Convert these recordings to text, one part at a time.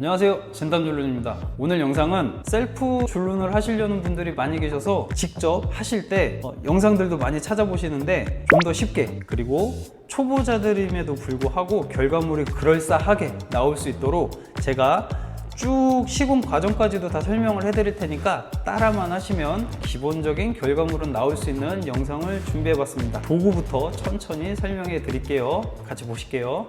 안녕하세요, 진담줄눈입니다. 오늘 영상은 셀프 줄눈을 하시려는 분들이 많이 계셔서 직접 하실 때 영상들도 많이 찾아보시는데 좀 더 쉽게, 그리고 초보자들임에도 불구하고 결과물이 그럴싸하게 나올 수 있도록 제가 쭉 시공 과정까지도 다 설명을 해드릴 테니까 따라만 하시면 기본적인 결과물은 나올 수 있는 영상을 준비해 봤습니다. 도구부터 천천히 설명해 드릴게요. 같이 보실게요.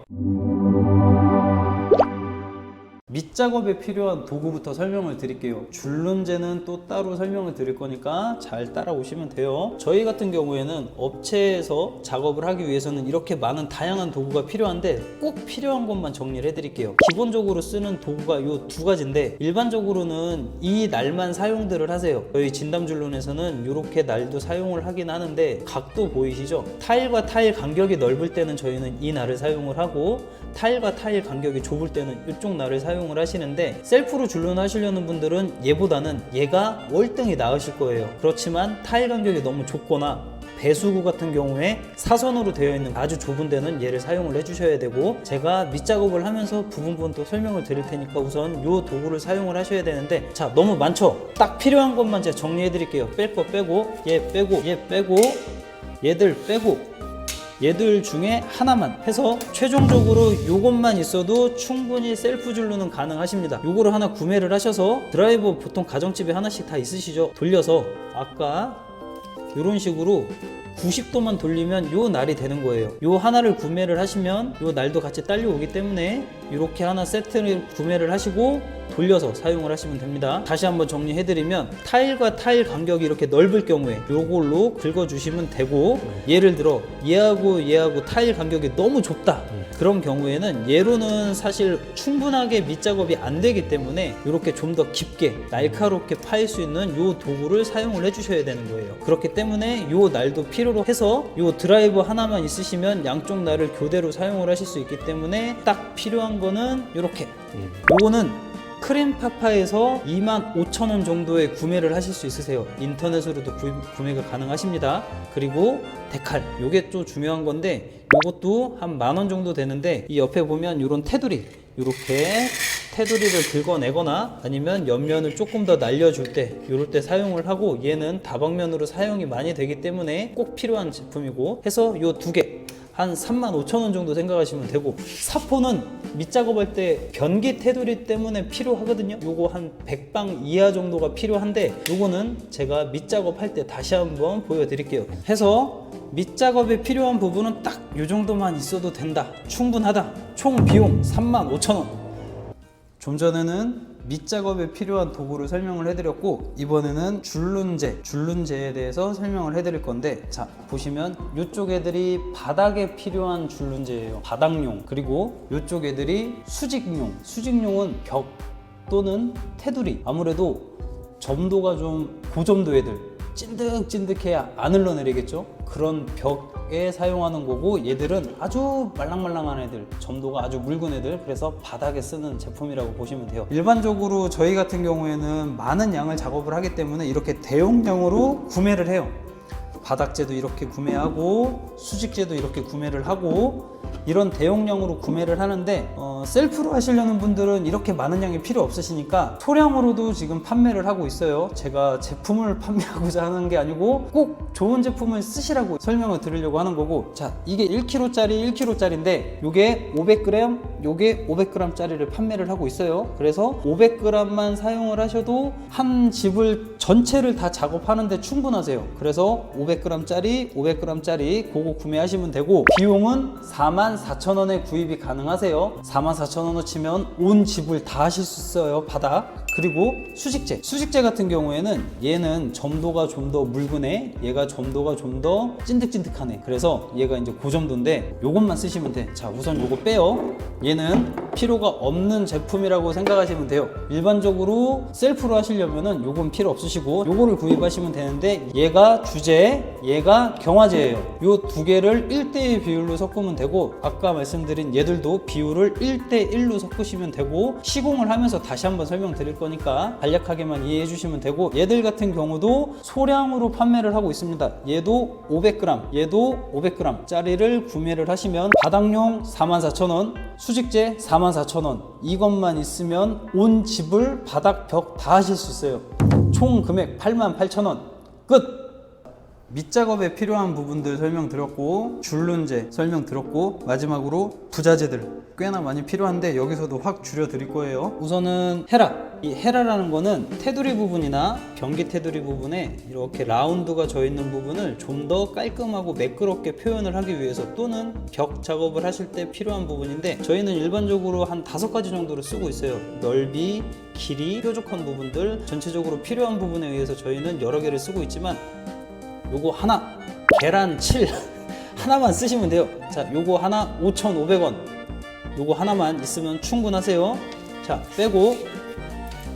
밑작업에 필요한 도구부터 설명을 드릴게요. 줄눈제는 또 따로 설명을 드릴 거니까 잘 따라오시면 돼요. 저희 같은 경우에는 업체에서 작업을 하기 위해서는 이렇게 많은 다양한 도구가 필요한데 꼭 필요한 것만 정리를 해드릴게요. 기본적으로 쓰는 도구가 이 두 가지인데 일반적으로는 이 날만 사용들을 하세요. 저희 진담줄눈에서는 이렇게 날도 사용을 하긴 하는데 각도 보이시죠? 타일과 타일 간격이 넓을 때는 저희는 이 날을 사용을 하고 타일과 타일 간격이 좁을 때는 이쪽 날을 사용을 하시는데 셀프로 줄눈 하시려는 분들은 얘보다는 얘가 월등히 나으실 거예요. 그렇지만 타일 간격이 너무 좁거나 배수구 같은 경우에 사선으로 되어 있는 아주 좁은 데는 얘를 사용을 해주셔야 되고, 제가 밑작업을 하면서 부분 또 설명을 드릴 테니까 우선 이 도구를 사용을 하셔야 되는데, 자, 너무 많죠? 딱 필요한 것만 제가 정리해 드릴게요. 뺄 거 빼고, 얘 빼고, 얘 빼고, 얘들 빼고, 얘들 중에 하나만 해서 최종적으로 이것만 있어도 충분히 셀프 줄눈은 가능하십니다. 요거를 하나 구매를 하셔서, 드라이버 보통 가정집에 하나씩 다 있으시죠? 돌려서 아까 이런 식으로 90도만 돌리면 요 날이 되는 거예요. 요 하나를 구매를 하시면 요 날도 같이 딸려오기 때문에 이렇게 하나 세트를 구매를 하시고 돌려서 사용을 하시면 됩니다. 다시 한번 정리해드리면 타일과 타일 간격이 이렇게 넓을 경우에 요걸로 긁어주시면 되고, 예를 들어 얘하고 타일 간격이 너무 좁다, 그런 경우에는 얘로는 사실 충분하게 밑작업이 안 되기 때문에 이렇게 좀 더 깊게 날카롭게 파일 수 있는 요 도구를 사용을 해주셔야 되는 거예요. 그렇기 때문에 요 날도 필요로 해서 요 드라이버 하나만 있으시면 양쪽 날을 교대로 사용을 하실 수 있기 때문에 딱 필요한 거는 이렇게, 요거는 크림파파에서 25,000원 정도에 구매를 하실 수 있으세요. 인터넷으로도 구매가 가능하십니다. 그리고 데칼, 요게 또 중요한 건데 요것도 한 10,000원 정도 되는데, 이 옆에 보면 요런 테두리, 요렇게 테두리를 긁어내거나 아니면 옆면을 조금 더 날려줄 때 요럴 때 사용을 하고, 얘는 다방면으로 사용이 많이 되기 때문에 꼭 필요한 제품이고 해서 요 두 개 한 35,000원 정도 생각하시면 되고, 사포는 밑작업할 때 변기 테두리 때문에 필요하거든요. 요거 한 100방 이하 정도가 필요한데 요거는 제가 밑작업할 때 다시 한번 보여드릴게요. 해서 밑작업에 필요한 부분은 딱 요 정도만 있어도 된다, 충분하다. 총 비용 35,000원. 좀 전에는 밑작업에 필요한 도구를 설명을 해드렸고, 이번에는 줄눈제에 대해서 설명을 해드릴 건데, 자, 보시면 이쪽 애들이 바닥에 필요한 줄눈제예요. 바닥용. 그리고 이쪽 애들이 수직용은 벽 또는 테두리, 아무래도 점도가 좀 고점도 애들, 찐득찐득해야 안 흘러내리겠죠? 그런 벽에 사용하는 거고, 얘들은 아주 말랑말랑한 애들, 점도가 아주 묽은 애들, 그래서 바닥에 쓰는 제품이라고 보시면 돼요. 일반적으로 저희 같은 경우에는 많은 양을 작업을 하기 때문에 이렇게 대용량으로 구매를 해요. 바닥재도 이렇게 구매하고 수직재도 이렇게 구매를 하고, 이런 대용량으로 구매를 하는데 셀프로 하시려는 분들은 이렇게 많은 양이 필요 없으시니까 소량으로도 지금 판매를 하고 있어요. 제가 제품을 판매하고자 하는 게 아니고 꼭 좋은 제품을 쓰시라고 설명을 드리려고 하는 거고, 자, 이게 1kg짜리인데 요게 500g, 요게 500g 짜리를 판매를 하고 있어요. 그래서 500g만 사용을 하셔도 한 집을 전체를 다 작업하는데 충분하세요. 그래서 500g짜리 그거 구매하시면 되고, 비용은 44,000원에 구입이 가능하세요. 44,000원을 치면 온 집을 다 하실 수 있어요, 바닥. 그리고 수직재 같은 경우에는 얘는 점도가 좀 더 묽은 애, 얘가 점도가 좀 더 찐득찐득한 애, 그래서 얘가 이제 고점도인데 요것만 쓰시면 돼. 자, 우선 요거 빼요. 얘는 필요가 없는 제품이라고 생각하시면 돼요. 일반적으로 셀프로 하시려면은 요건 필요 없으시고 요거를 구입하시면 되는데, 얘가 주재, 얘가 경화재예요. 요 두 개를 1대1 비율로 섞으면 되고, 아까 말씀드린 얘들도 비율을 1대1로 섞으시면 되고, 시공을 하면서 다시 한번 설명드릴 거니까 간략하게만 이해해 주시면 되고, 얘들 같은 경우도 소량으로 판매를 하고 있습니다. 얘도 500g, 얘도 500g 짜리를 구매를 하시면 바닥용 44,000원, 수직재 44,000원, 이것만 있으면 온 집을 바닥 벽 다 하실 수 있어요. 총 금액 88,000원 끝! 밑작업에 필요한 부분들 설명드렸고, 줄눈제 설명드렸고, 마지막으로 부자재들 꽤나 많이 필요한데 여기서도 확 줄여드릴 거예요. 우선은 헤라, 이 헤라라는 거는 테두리 부분이나 변기 테두리 부분에 이렇게 라운드가 져 있는 부분을 좀 더 깔끔하고 매끄럽게 표현을 하기 위해서, 또는 벽 작업을 하실 때 필요한 부분인데, 저희는 일반적으로 한 5가지 정도를 쓰고 있어요. 넓이, 길이, 뾰족한 부분들, 전체적으로 필요한 부분에 의해서 저희는 여러 개를 쓰고 있지만, 요거 하나, 계란 7 하나만 쓰시면 돼요. 자, 요거 하나 5,500원, 요거 하나만 있으면 충분하세요. 자, 빼고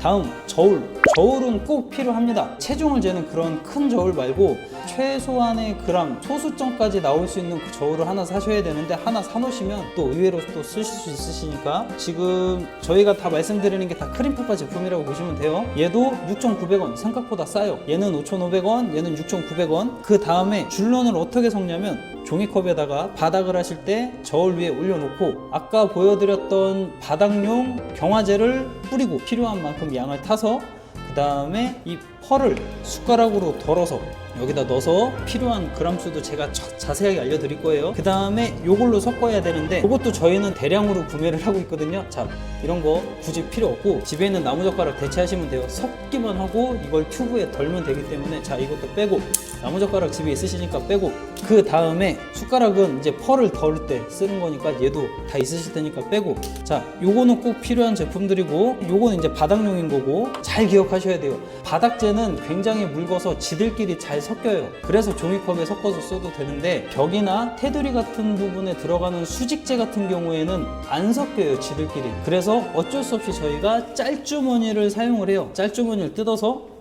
다음 저울은 꼭 필요합니다. 체중을 재는 그런 큰 저울 말고 최소한의 그램, 소수점까지 나올 수 있는 그 저울을 하나 사셔야 되는데, 하나 사놓으시면 또 의외로 또 쓰실 수 있으시니까, 지금 저희가 다 말씀드리는 게 다 크림파파 제품이라고 보시면 돼요. 얘도 6,900원, 생각보다 싸요. 얘는 5,500원, 얘는 6,900원. 그 다음에 줄눈을 어떻게 섞냐면, 종이컵에다가 바닥을 하실 때 저울 위에 올려놓고, 아까 보여드렸던 바닥용 경화제를 뿌리고 필요한 만큼 양을 타서, 그 다음에 이 펄을 숟가락으로 덜어서 여기다 넣어서 필요한 그램수도 제가 자세하게 알려드릴 거예요. 그 다음에 요걸로 섞어야 되는데, 이것도 저희는 대량으로 구매를 하고 있거든요. 자, 이런 거 굳이 필요 없고 집에 있는 나무젓가락 대체하시면 돼요. 섞기만 하고 이걸 튜브에 덜면 되기 때문에, 자, 이것도 빼고, 나무젓가락 집에 있으시니까 빼고, 그 다음에 숟가락은 이제 펄을 덜 때 쓰는 거니까 얘도 다 있으실 테니까 빼고, 자, 요거는 꼭 필요한 제품들이고, 요거는 이제 바닥용인 거고, 잘 기억하셔야 돼요. 바닥재는 굉장히 묽어서 지들끼리 잘 섞여요. 그래서 종이컵에 섞어서 써도 되는데, 벽이나 테두리 같은 부분에 들어가는 수직재 같은 경우에는 안 섞여요, 지들끼리. 그래서 어쩔 수 없이 저희가 짤주머니를 사용을 해요. 짤주머니를 뜯어서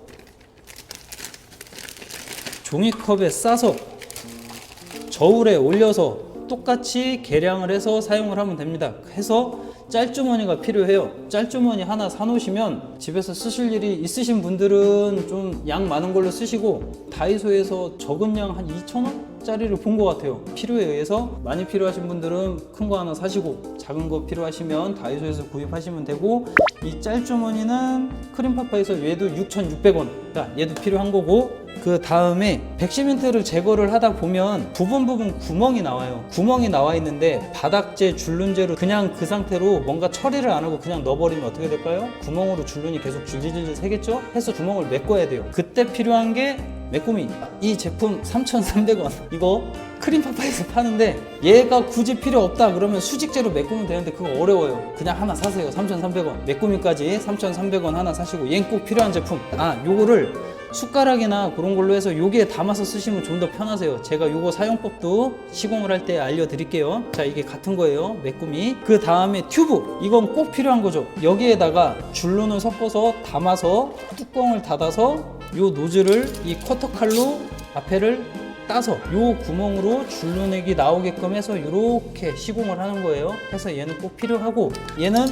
종이컵에 싸서 저울에 올려서 똑같이 계량을 해서 사용을 하면 됩니다. 해서 짤주머니가 필요해요. 짤주머니 하나 사놓으시면 집에서 쓰실 일이 있으신 분들은 좀 양 많은 걸로 쓰시고, 다이소에서 적은 양 한 2,000원? 짜리를 본 것 같아요. 필요에 의해서. 많이 필요하신 분들은 큰 거 하나 사시고, 작은 거 필요하시면 다이소에서 구입하시면 되고, 이 짤주머니는 크림파파에서 얘도 6,600원. 자, 얘도 필요한 거고, 그 다음에 백시멘트를 제거를 하다 보면 부분 구멍이 나와요. 구멍이 나와 있는데 바닥재, 줄눈재로 그냥 그 상태로 뭔가 처리를 안 하고 그냥 넣어버리면 어떻게 될까요? 구멍으로 줄눈이 계속 줄질질 새겠죠? 해서 구멍을 메꿔야 돼요. 그때 필요한 게 메꾸미. 이 제품 3,300원. 이거 크림파파에서 파는데, 얘가 굳이 필요 없다 그러면 수직재로 메꾸면 되는데 그거 어려워요. 그냥 하나 사세요. 3,300원. 메꾸미까지 3,300원 하나 사시고, 얘는 꼭 필요한 제품. 요거를 숟가락이나 그런 걸로 해서 여기에 담아서 쓰시면 좀 더 편하세요. 제가 요거 사용법도 시공을 할 때 알려드릴게요. 자, 이게 같은 거예요, 메꾸미. 그 다음에 튜브, 이건 꼭 필요한 거죠. 여기에다가 줄눈을 섞어서 담아서 뚜껑을 닫아서 요 노즐을 이 커터칼로 앞에를 따서 요 구멍으로 줄눈액이 나오게끔 해서 이렇게 시공을 하는 거예요. 해서 얘는 꼭 필요하고, 얘는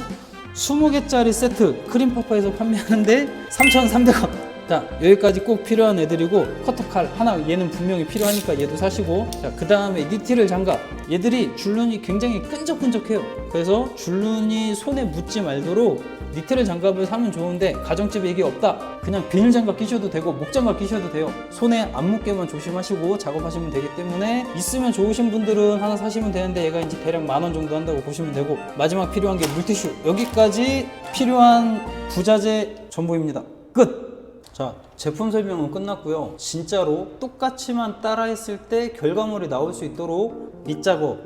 20개짜리 세트 크림파파에서 판매하는데 3,300원. 자, 여기까지 꼭 필요한 애들이고, 커터칼 하나 얘는 분명히 필요하니까 얘도 사시고, 자, 그 다음에 니트릴 장갑. 얘들이 줄눈이 굉장히 끈적끈적해요. 그래서 줄눈이 손에 묻지 말도록 니트릴 장갑을 사면 좋은데, 가정집에 이게 없다 그냥 비닐 장갑 끼셔도 되고 목장갑 끼셔도 돼요. 손에 안 묻게만 조심하시고 작업하시면 되기 때문에, 있으면 좋으신 분들은 하나 사시면 되는데, 얘가 이제 대략 10,000원 정도 한다고 보시면 되고, 마지막 필요한 게 물티슈. 여기까지 필요한 부자재 전부입니다. 끝! 자, 제품 설명은 끝났고요. 진짜로 똑같이만 따라 했을 때 결과물이 나올 수 있도록 밑작업,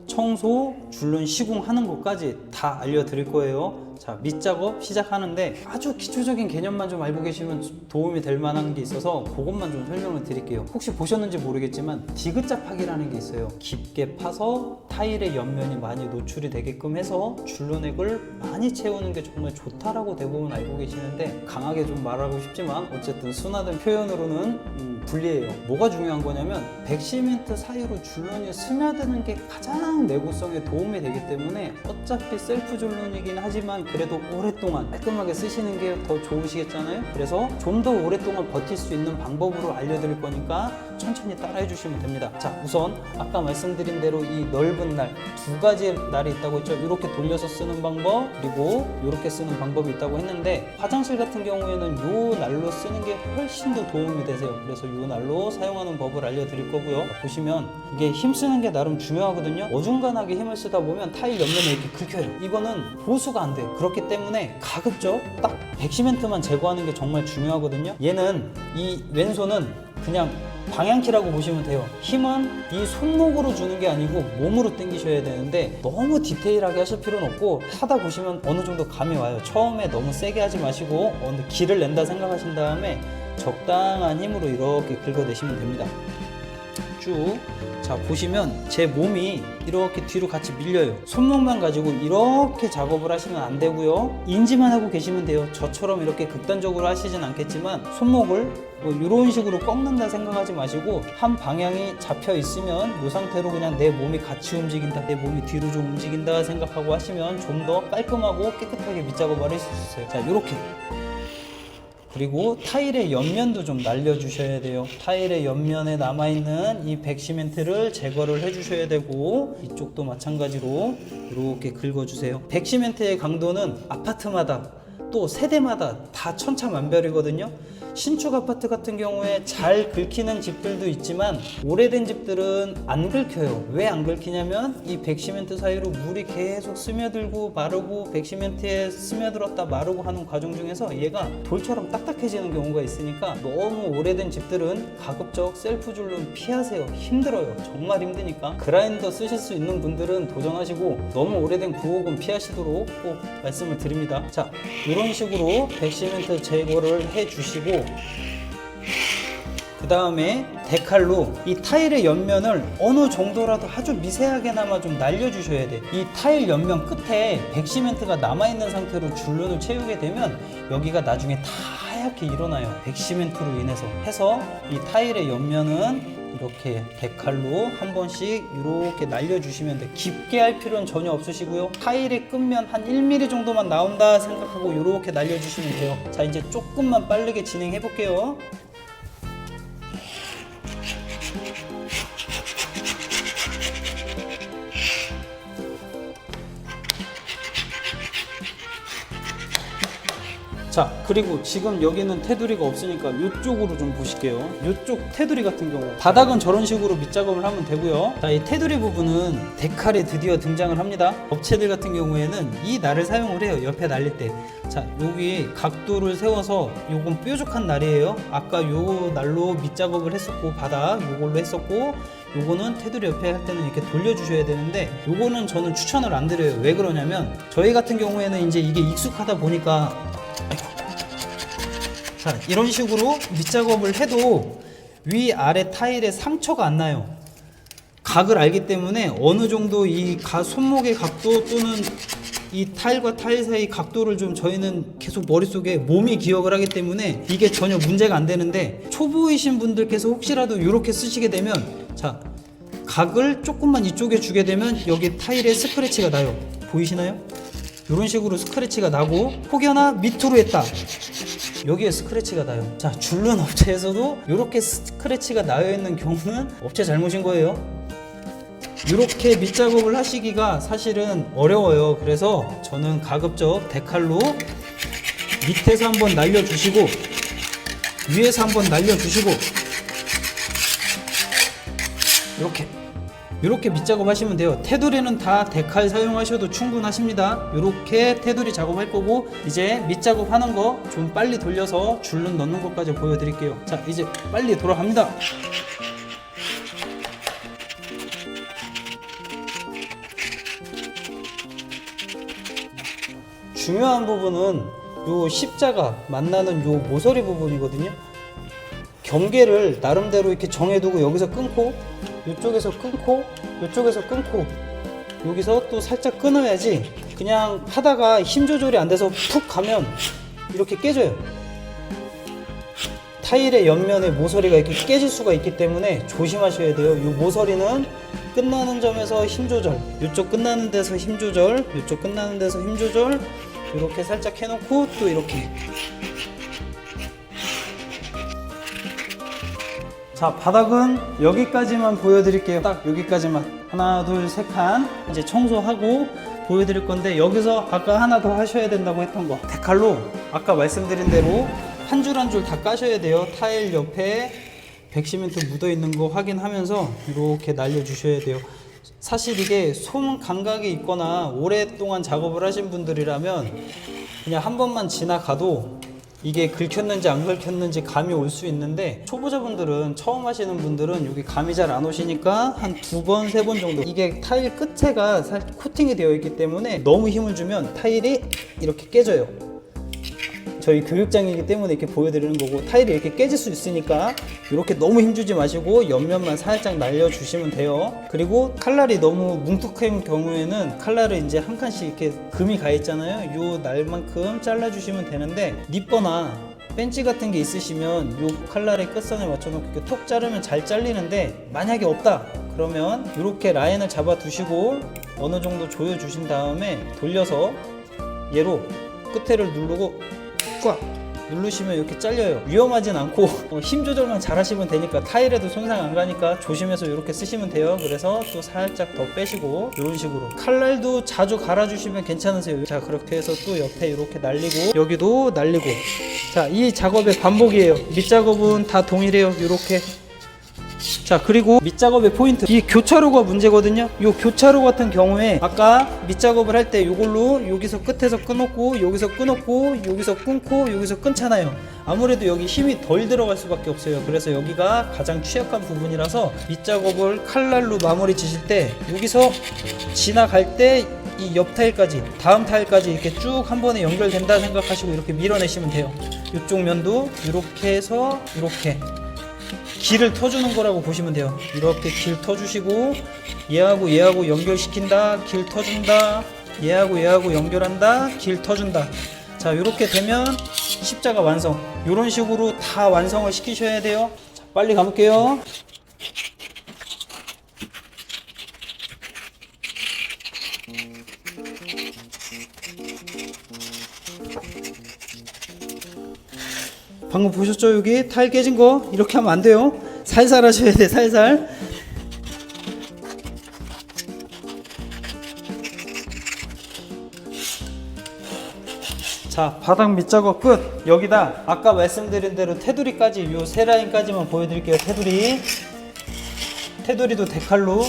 청소, 줄눈 시공하는 것까지 다 알려드릴 거예요. 자, 밑작업 시작하는데 아주 기초적인 개념만 좀 알고 계시면 도움이 될 만한 게 있어서 그것만 좀 설명을 드릴게요. 혹시 보셨는지 모르겠지만 디귿자 파기라는 게 있어요. 깊게 파서 타일의 옆면이 많이 노출이 되게끔 해서 줄눈액을 많이 채우는 게 정말 좋다라고 대부분 알고 계시는데, 강하게 좀 말하고 싶지만 어쨌든 순화된 표현으로는 불리해요. 뭐가 중요한 거냐면, 백시멘트 사이로 줄눈이 스며드는 게 가장 내구성에 도움이 되기 때문에, 어차피 셀프 줄눈이긴 하지만 그래도 오랫동안 깔끔하게 쓰시는 게 더 좋으시겠잖아요. 그래서 좀 더 오랫동안 버틸 수 있는 방법으로 알려드릴 거니까 천천히 따라해 주시면 됩니다. 자, 우선 아까 말씀드린 대로 이 넓은 날, 두 가지의 날이 있다고 했죠. 이렇게 돌려서 쓰는 방법, 그리고 이렇게 쓰는 방법이 있다고 했는데, 화장실 같은 경우에는 이 날로 쓰는 게 훨씬 더 도움이 되세요. 그래서 이 날로 사용하는 법을 알려드릴 거고요. 보시면 이게 힘 쓰는 게 나름 중요하거든요. 어중간하게 힘을 쓰다 보면 타일 옆면에 이렇게 긁혀요. 이거는 보수가 안 돼요. 그렇기 때문에 가급적 딱 백시멘트만 제거하는 게 정말 중요하거든요. 얘는 이 왼손은 그냥 방향키라고 보시면 돼요. 힘은 이 손목으로 주는 게 아니고 몸으로 당기셔야 되는데, 너무 디테일하게 하실 필요는 없고, 하다 보시면 어느 정도 감이 와요. 처음에 너무 세게 하지 마시고 어느 기를 낸다 생각하신 다음에 적당한 힘으로 이렇게 긁어내시면 됩니다. 쭉. 자, 보시면 제 몸이 이렇게 뒤로 같이 밀려요. 손목만 가지고 이렇게 작업을 하시면 안 되고요. 인지만 하고 계시면 돼요. 저처럼 이렇게 극단적으로 하시진 않겠지만, 손목을 뭐 이런 식으로 꺾는다 생각하지 마시고, 한 방향이 잡혀 있으면 이 상태로 그냥 내 몸이 같이 움직인다, 내 몸이 뒤로 좀 움직인다 생각하고 하시면 좀 더 깔끔하고 깨끗하게 밑작업을 하실 수 있어요. 자, 이렇게. 그리고 타일의 옆면도 좀 날려주셔야 돼요. 타일의 옆면에 남아있는 이 백시멘트를 제거를 해주셔야 되고, 이쪽도 마찬가지로 이렇게 긁어주세요. 백시멘트의 강도는 아파트마다 또 세대마다 다 천차만별이거든요. 신축 아파트 같은 경우에 잘 긁히는 집들도 있지만, 오래된 집들은 안 긁혀요. 왜 안 긁히냐면 이 백시멘트 사이로 물이 계속 스며들고 마르고, 백시멘트에 스며들었다 마르고 하는 과정 중에서 얘가 돌처럼 딱딱해지는 경우가 있으니까, 너무 오래된 집들은 가급적 셀프 줄눈 피하세요. 힘들어요. 정말 힘드니까. 그라인더 쓰실 수 있는 분들은 도전하시고, 너무 오래된 950 피하시도록 꼭 말씀을 드립니다. 자, 이런 식으로 백시멘트 제거를 해주시고, 그 다음에 데칼로 이 타일의 옆면을 어느 정도라도 아주 미세하게나마 좀 날려주셔야 돼. 이 타일 옆면 끝에 백시멘트가 남아있는 상태로 줄눈을 채우게 되면 여기가 나중에 다 하얗게 일어나요. 백시멘트로 인해서. 해서 이 타일의 옆면은 이렇게 데칼로 한 번씩 이렇게 날려주시면 돼요. 깊게 할 필요는 전혀 없으시고요. 타일의 끝면 한 1mm 정도만 나온다 생각하고 이렇게 날려주시면 돼요. 자, 이제 조금만 빠르게 진행해 볼게요. 자, 그리고 지금 여기는 테두리가 없으니까 이쪽으로 좀 보실게요. 이쪽 테두리 같은 경우, 바닥은 저런 식으로 밑작업을 하면 되고요. 자, 이 테두리 부분은 데칼에 드디어 등장을 합니다. 업체들 같은 경우에는 이 날을 사용을 해요. 옆에 날릴 때. 자, 여기 각도를 세워서, 요건 뾰족한 날이에요. 아까 요 날로 밑작업을 했었고, 바닥 요걸로 했었고, 요거는 테두리 옆에 할 때는 이렇게 돌려주셔야 되는데, 요거는 저는 추천을 안 드려요. 왜 그러냐면, 저희 같은 경우에는 이제 이게 익숙하다 보니까, 자, 이런 식으로 밑작업을 해도 위아래 타일에 상처가 안 나요. 각을 알기 때문에 어느 정도 이 손목의 각도 또는 이 타일과 타일 사이 각도를 좀 저희는 계속 머릿속에 몸이 기억을 하기 때문에 이게 전혀 문제가 안 되는데, 초보이신 분들께서 혹시라도 이렇게 쓰시게 되면, 자, 각을 조금만 이쪽에 주게 되면 여기 타일에 스크래치가 나요. 보이시나요? 이런 식으로 스크래치가 나고, 혹여나 밑으로 했다, 여기에 스크래치가 나요. 자, 줄눈 업체에서도 이렇게 스크래치가 나여 있는 경우는 업체 잘못인 거예요. 이렇게 밑작업을 하시기가 사실은 어려워요. 그래서 저는 가급적 데칼로 밑에서 한번 날려주시고, 위에서 한번 날려주시고, 이렇게 밑작업 하시면 돼요. 테두리는 다 데칼 사용하셔도 충분하십니다. 이렇게 테두리 작업할 거고, 이제 밑작업 하는 거 좀 빨리 돌려서 줄눈 넣는 것까지 보여드릴게요. 자, 이제 빨리 돌아갑니다. 중요한 부분은 요 십자가 만나는 요 모서리 부분이거든요. 경계를 나름대로 이렇게 정해두고, 여기서 끊고, 이쪽에서 끊고, 이쪽에서 끊고, 여기서 또 살짝 끊어야지, 그냥 하다가 힘 조절이 안 돼서 푹 가면 이렇게 깨져요. 타일의 옆면에 모서리가 이렇게 깨질 수가 있기 때문에 조심하셔야 돼요. 이 모서리는 끝나는 점에서 힘 조절, 이쪽 끝나는 데서 힘 조절, 이쪽 끝나는 데서 힘 조절, 이렇게 살짝 해놓고 또 이렇게. 자, 바닥은 여기까지만 보여드릴게요. 딱 여기까지만. 하나, 둘, 세 칸 이제 청소하고 보여드릴 건데, 여기서 아까 하나 더 하셔야 된다고 했던 거, 데칼로 아까 말씀드린 대로 한 줄 한 줄 다 까셔야 돼요. 타일 옆에 백시멘트 묻어 있는 거 확인하면서 이렇게 날려 주셔야 돼요. 사실 이게 손 감각이 있거나 오랫동안 작업을 하신 분들이라면 그냥 한 번만 지나가도 이게 긁혔는지 안 긁혔는지 감이 올 수 있는데, 초보자분들은, 처음 하시는 분들은 여기 감이 잘 안 오시니까 한 2번, 3번 정도. 이게 타일 끝에가 코팅이 되어 있기 때문에 너무 힘을 주면 타일이 이렇게 깨져요. 저희 교육장이기 때문에 이렇게 보여드리는 거고, 타일이 이렇게 깨질 수 있으니까 이렇게 너무 힘주지 마시고 옆면만 살짝 날려주시면 돼요. 그리고 칼날이 너무 뭉툭한 경우에는 칼날을 이제 한 칸씩 이렇게 금이 가 있잖아요. 요 날만큼 잘라주시면 되는데, 니퍼나 벤치 같은 게 있으시면 요 칼날의 끝선에 맞춰놓고 이렇게 톡 자르면 잘 잘리는데, 만약에 없다 그러면 이렇게 라인을 잡아 두시고 어느 정도 조여 주신 다음에 돌려서 얘로 끝에를 누르고 꽉 누르시면 이렇게 잘려요. 위험하진 않고 힘 조절만 잘 하시면 되니까, 타일에도 손상 안 가니까 조심해서 이렇게 쓰시면 돼요. 그래서 또 살짝 더 빼시고 이런 식으로. 칼날도 자주 갈아주시면 괜찮으세요. 자, 그렇게 해서 또 옆에 이렇게 날리고 여기도 날리고. 자, 이 작업의 반복이에요. 밑작업은 다 동일해요. 이렇게. 자, 그리고 밑작업의 포인트, 이 교차로가 문제거든요. 이 교차로 같은 경우에 아까 밑작업을 할 때 이걸로 여기서 끝에서 끊었고 여기서 끊었고 여기서 끊고 여기서 끊잖아요. 아무래도 여기 힘이 덜 들어갈 수밖에 없어요. 그래서 여기가 가장 취약한 부분이라서 밑작업을 칼날로 마무리 지실 때 여기서 지나갈 때 이 옆 타일까지, 다음 타일까지 이렇게 쭉 한 번에 연결된다 생각하시고 이렇게 밀어내시면 돼요. 이쪽 면도 이렇게 해서 이렇게 길을 터주는 거라고 보시면 돼요. 이렇게 길 터주시고 얘하고 얘하고 연결시킨다, 길 터준다, 얘하고 얘하고 연결한다, 길 터준다. 자, 이렇게 되면 십자가 완성. 이런 식으로 다 완성을 시키셔야 돼요. 자, 빨리 가볼게요. 방금 보셨죠? 여기 타일 깨진 거 이렇게 하면 안 돼요. 살살 하셔야 돼. 살살. 자, 바닥 밑작업 끝. 여기다 아까 말씀드린 대로 테두리까지, 요 세 라인까지만 보여드릴게요. 테두리도 데칼로.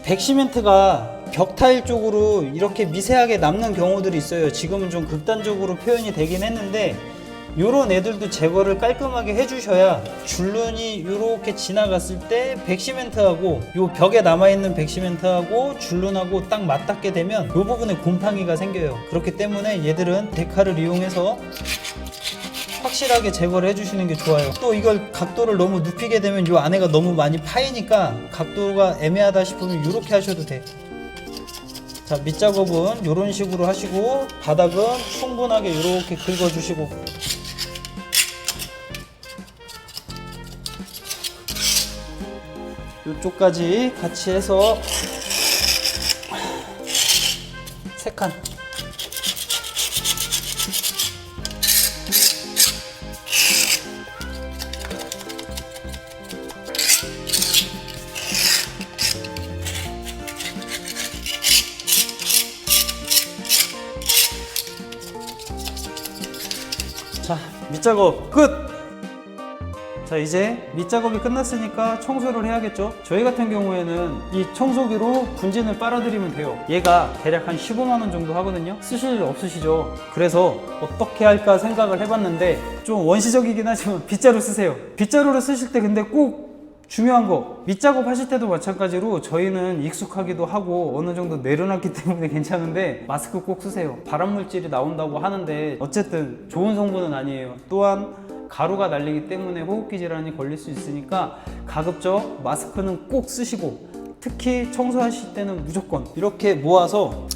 백시멘트가 벽타일 쪽으로 이렇게 미세하게 남는 경우들이 있어요. 지금은 좀 극단적으로 표현이 되긴 했는데, 요런 애들도 제거를 깔끔하게 해주셔야 줄눈이 이렇게 지나갔을 때 백시멘트하고 요 벽에 남아있는 백시멘트하고 줄눈하고 딱 맞닿게 되면 요 부분에 곰팡이가 생겨요. 그렇기 때문에 얘들은 데칼을 이용해서 확실하게 제거를 해주시는 게 좋아요. 또 이걸 각도를 너무 눕히게 되면 요 안에가 너무 많이 파이니까 각도가 애매하다 싶으면 이렇게 하셔도 돼. 자, 밑작업은 이런 식으로 하시고 바닥은 충분하게 이렇게 긁어주시고. 이쪽까지 같이 해서 3칸. 자, 밑작업 끝! 자, 이제 밑작업이 끝났으니까 청소를 해야겠죠. 저희 같은 경우에는 이 청소기로 분진을 빨아들이면 돼요. 얘가 대략 한 15만원 정도 하거든요. 쓰실 일 없으시죠? 그래서 어떻게 할까 생각을 해봤는데, 좀 원시적이긴 하지만 빗자루 쓰세요. 빗자루를 쓰실 때 근데 꼭 중요한 거, 밑작업 하실 때도 마찬가지로 저희는 익숙하기도 하고 어느 정도 내려놨기 때문에 괜찮은데, 마스크 꼭 쓰세요. 발암물질이 나온다고 하는데 어쨌든 좋은 성분은 아니에요. 또한 가루가 날리기 때문에 호흡기 질환이 걸릴 수 있으니까 가급적 마스크는 꼭 쓰시고, 특히 청소하실 때는 무조건 이렇게 모아서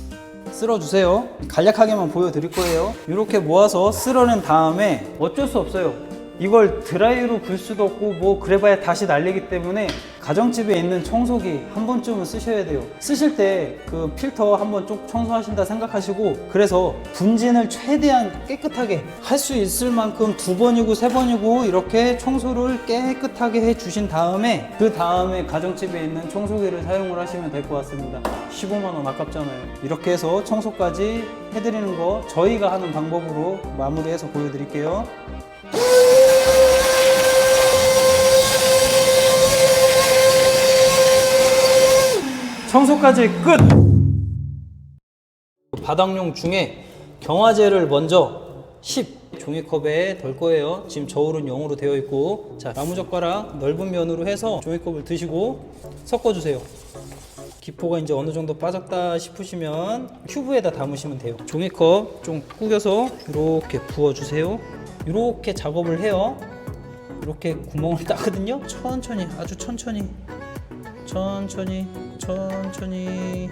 쓸어주세요. 간략하게만 보여드릴 거예요. 이렇게 모아서 쓸어낸 다음에 어쩔 수 없어요. 이걸 드라이로 불 수도 없고 뭐 그래봐야 다시 날리기 때문에 가정집에 있는 청소기 한 번쯤은 쓰셔야 돼요. 쓰실 때 그 필터 한번 쭉 청소하신다 생각하시고, 그래서 분진을 최대한 깨끗하게 할 수 있을 만큼 2번이고 3번이고 이렇게 청소를 깨끗하게 해 주신 다음에, 그 다음에 가정집에 있는 청소기를 사용을 하시면 될 것 같습니다. 15만 원 아깝잖아요. 이렇게 해서 청소까지 해드리는 거 저희가 하는 방법으로 마무리해서 보여드릴게요. 청소까지 끝! 바닥용 중에 경화제를 먼저 10 종이컵에 덜 거예요. 지금 저울은 0으로 되어 있고, 자, 나무젓가락 넓은 면으로 해서 종이컵을 드시고 섞어주세요. 기포가 이제 어느 정도 빠졌다 싶으시면 큐브에다 담으시면 돼요. 종이컵 좀 구겨서 이렇게 부어주세요. 이렇게 작업을 해요. 이렇게 구멍을 따거든요. 천천히, 아주 천천히, 천천히, 천천히.